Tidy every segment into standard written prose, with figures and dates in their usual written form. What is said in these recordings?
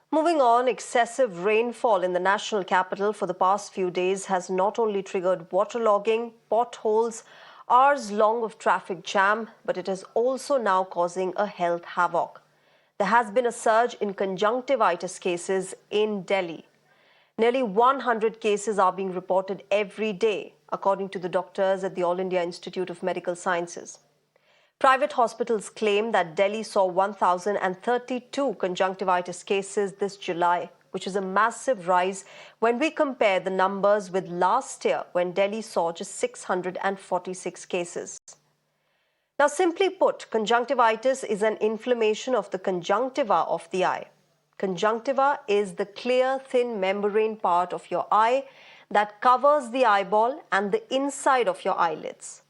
Moving on, excessive rainfall in the national capital for the past few days has not only triggered waterlogging, potholes, hours long of traffic jam, but it is also now causing a health havoc. There has been a surge in conjunctivitis cases in Delhi. Nearly 100 cases are being reported every day, according to the doctors at the All India Institute of Medical Sciences. Private hospitals claim that Delhi saw 1,032 conjunctivitis cases this July, which is a massive rise when we compare the numbers with last year when Delhi saw just 646 cases. Now, simply put, conjunctivitis is an inflammation of the conjunctiva of the eye. Conjunctiva is the clear, thin membrane part of your eye that covers the eyeball and the inside of your eyelids.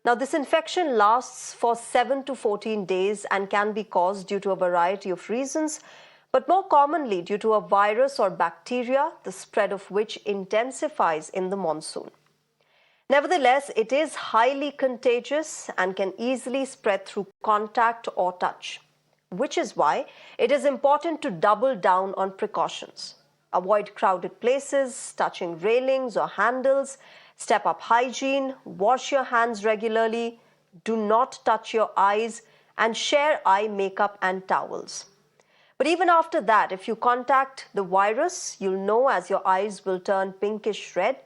Now, this infection lasts for 7 to 14 days and can be caused due to a variety of reasons, but more commonly due to a virus or bacteria, the spread of which intensifies in the monsoon. Nevertheless, it is highly contagious and can easily spread through contact or touch, which is why it is important to double down on precautions. Avoid crowded places, touching railings or handles, step up hygiene, wash your hands regularly, do not touch your eyes, and share eye makeup and towels. But even after that, if you contact the virus, you'll know as your eyes will turn pinkish red,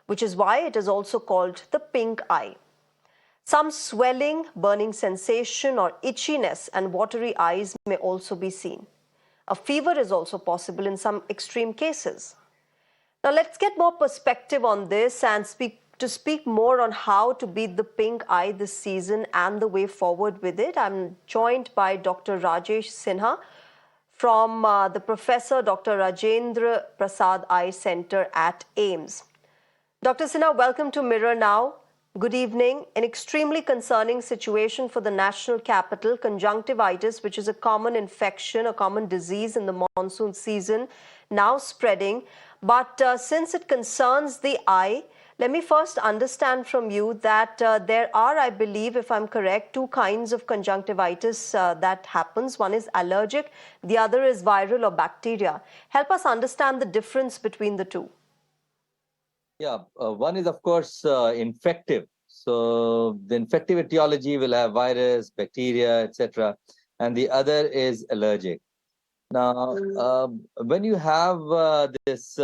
which is why it is also called the pink eye. Some swelling, burning sensation, or itchiness and watery eyes may also be seen. A fever is also possible in some extreme cases. Now let's get more perspective on this and speak more on how to beat the pink eye this season and the way forward with it. I'm joined by Dr. Rajesh Sinha from the Professor Dr. Rajendra Prasad Eye Center at AIIMS. Dr. Sinha, welcome to Mirror Now. Good evening. An extremely concerning situation for the national capital, conjunctivitis, which is a common infection, a common disease in the monsoon season, now spreading. But since it concerns the eye, let me first understand from you that there are, I believe, if I'm correct, two kinds of conjunctivitis that happens. One is allergic, the other is viral or bacteria. Help us understand the difference between the two. Yeah, one is, of course, infective. So the infective etiology will have virus, bacteria, etc. And the other is allergic. Now, when you have this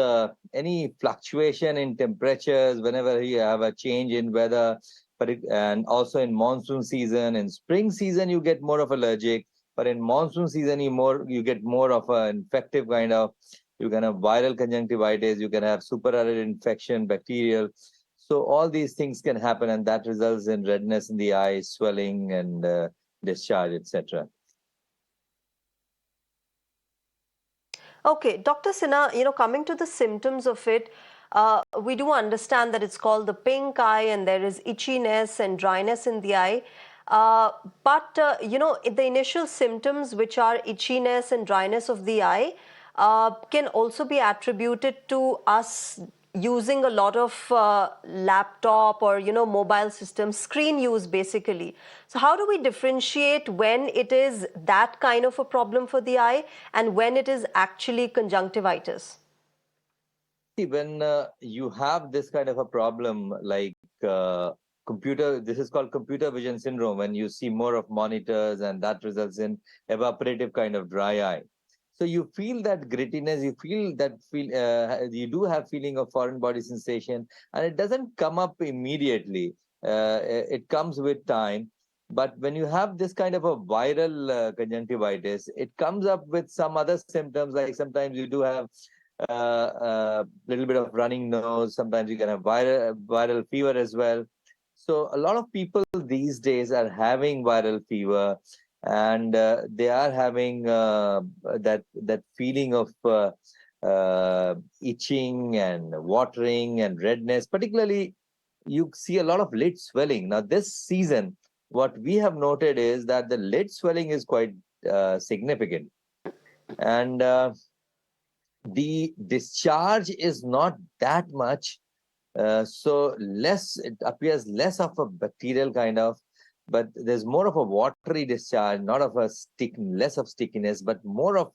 any fluctuation in temperatures, whenever you have a change in weather, and also in monsoon season, in spring season, you get more of allergic. But in monsoon season, you get more of an infective kind of. You can have viral conjunctivitis, you can have superarid infection, bacterial. So all these things can happen, and that results in redness in the eyes, swelling, and discharge, etc. Okay, Dr. Sinha, coming to the symptoms of it, we do understand that it's called the pink eye and there is itchiness and dryness in the eye. The initial symptoms, which are itchiness and dryness of the eye, can also be attributed to us using a lot of laptop or mobile systems, screen use basically. So how do we differentiate when it is that kind of a problem for the eye and when it is actually conjunctivitis? See, when you have this kind of a problem like this is called computer vision syndrome, when you see more of monitors and that results in evaporative kind of dry eye. So you feel that grittiness, you do have feeling of foreign body sensation, and it doesn't come up immediately. It comes with time. But when you have this kind of a viral conjunctivitis, it comes up with some other symptoms, like sometimes you do have a little bit of running nose. Sometimes you can have viral fever as well. So a lot of people these days are having viral fever, and they are having that feeling of itching and watering and redness. Particularly, you see a lot of lid swelling. Now, this season, what we have noted is that the lid swelling is quite significant, and the discharge is not that much. So it appears less of a bacterial kind of, but there's more of a watery discharge, not of less of stickiness, but more of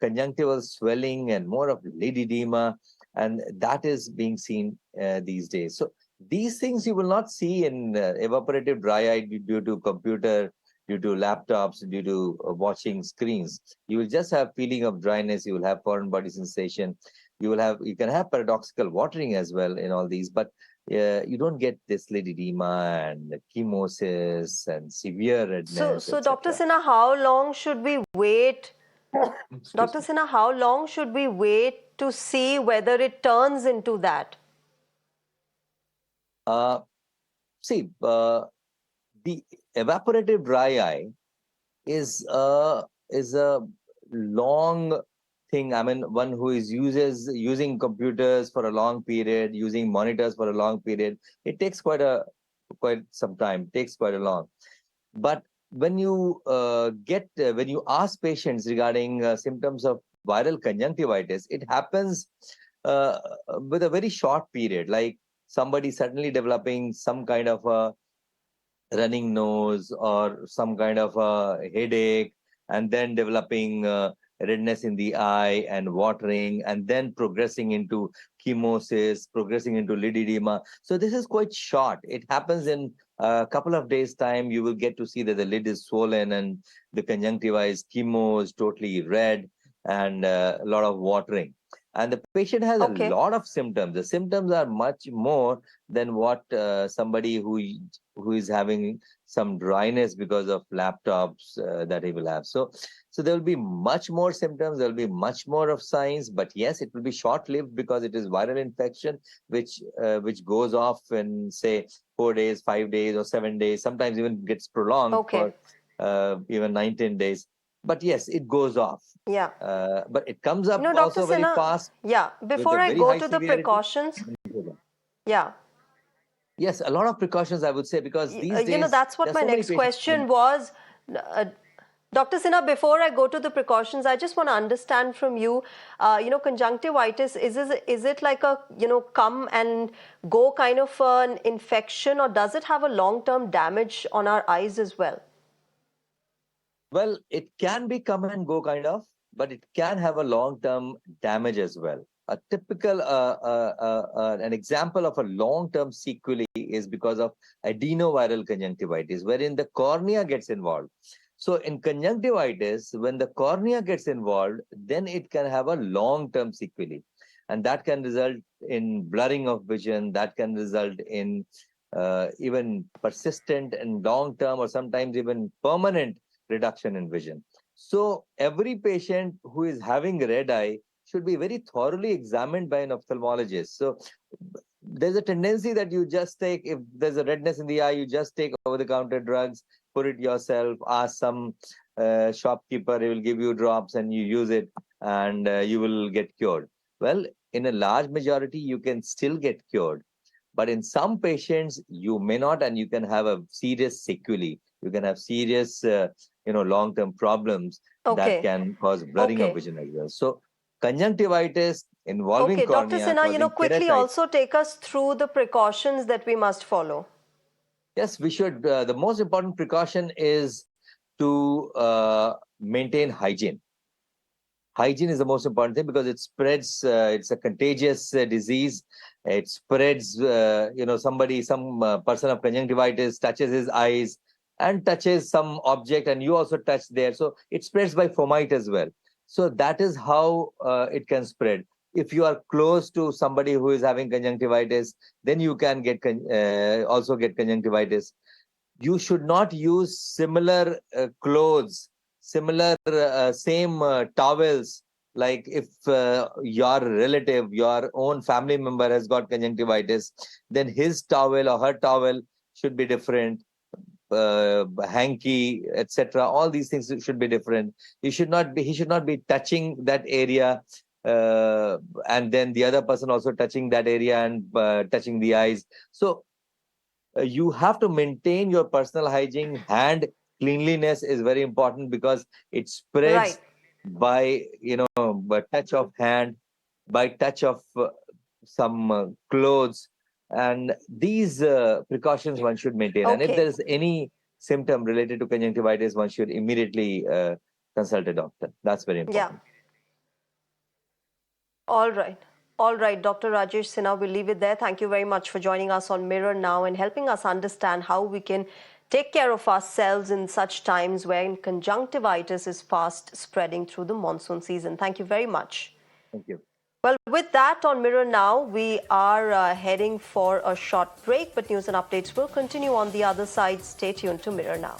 conjunctival swelling and more of lid edema, and that is being seen these days. So these things you will not see in evaporative dry eye due to computer, due to laptops, due to watching screens. You will just have feeling of dryness. You will have foreign body sensation. You can have paradoxical watering as well in all these, but you don't get this lid edema and chemosis and severe redness, So Dr. etc. Sinha, how long should we wait? Excuse Dr. me. Sinha, how long should we wait to see whether it turns into that? See, the evaporative dry eye is a long thing. I mean, one who is using computers for a long period, using monitors for a long period, it takes quite some time. Takes quite a long. But when you when you ask patients regarding symptoms of viral conjunctivitis, it happens uh, with a very short period, like somebody suddenly developing some kind of a running nose or some kind of a headache, and then developing redness in the eye and watering, and then progressing into chemosis, progressing into lid edema. So this is quite short. It happens in a couple of days' time. You will get to see that the lid is swollen and the conjunctiva is chemo is totally red, and a lot of watering. And the patient has a Okay. lot of symptoms. The symptoms are much more than what somebody who is having some dryness because of laptops that he will have. So there will be much more symptoms. There will be much more of signs. But yes, it will be short-lived because it is viral infection, which goes off in say 4 days, 5 days, or 7 days. Sometimes even gets prolonged Okay. for even 19 days. But yes, it goes off. Yeah. But it comes up Dr. also very Sinha, fast yeah, with before a I very go high to the severity. precautions, yeah, Yes, a lot of precautions, I would say, because these days that's what there's my so many next patients. question was. Uh, Dr. Sinha, before I go to the precautions, I just want to understand from you, conjunctivitis, is it like a, come and go kind of an infection, or does it have a long-term damage on our eyes as well? Well, it can be come and go kind of, but it can have a long-term damage as well. A typical, an example of a long-term sequelae is because of adenoviral conjunctivitis, wherein the cornea gets involved. So in conjunctivitis, when the cornea gets involved, then it can have a long-term sequelae. And that can result in blurring of vision, that can result in even persistent and long-term or sometimes even permanent reduction in vision. So every patient who is having red eye should be very thoroughly examined by an ophthalmologist. So there's a tendency that you just take, if there's a redness in the eye, you just take over-the-counter drugs, put it yourself, ask some shopkeeper, he will give you drops and you use it, and you will get cured. Well, in a large majority, you can still get cured. But in some patients, you may not, and you can have a serious sequelae. You can have serious, long-term problems that Okay. can cause blurring of Okay. vision as well. So conjunctivitis involving Okay, Dr. cornea, Sinha, causing quickly keratitis. also take us through the precautions that we must follow. Yes, we should. The most important precaution is to maintain hygiene. Hygiene is the most important thing because it spreads. It's a contagious disease. It spreads. Some person of conjunctivitis touches his eyes and touches some object, and you also touch there. So it spreads by fomite as well. So that is how it can spread. If you are close to somebody who is having conjunctivitis, then you can also get conjunctivitis. You should not use similar clothes, similar same towels. Like if your relative, your own family member has got conjunctivitis, then his towel or her towel should be different. Hanky, etc. All these things should be different. He should not be touching that area, and then the other person also touching that area and touching the eyes. So you have to maintain your personal hygiene. Hand cleanliness is very important because it Right. spreads by by touch of hand, by touch of some clothes, and these precautions one should maintain. And if there Okay. is any symptom related to conjunctivitis, one should immediately consult a doctor. That's very Yeah. important. All right. All right, Dr. Rajesh Sinha, we'll leave it there. Thank you very much for joining us on Mirror Now and helping us understand how we can take care of ourselves in such times when conjunctivitis is fast spreading through the monsoon season. Thank you very much. Thank you. Well, with that on Mirror Now, we are heading for a short break, but news and updates will continue on the other side. Stay tuned to Mirror Now.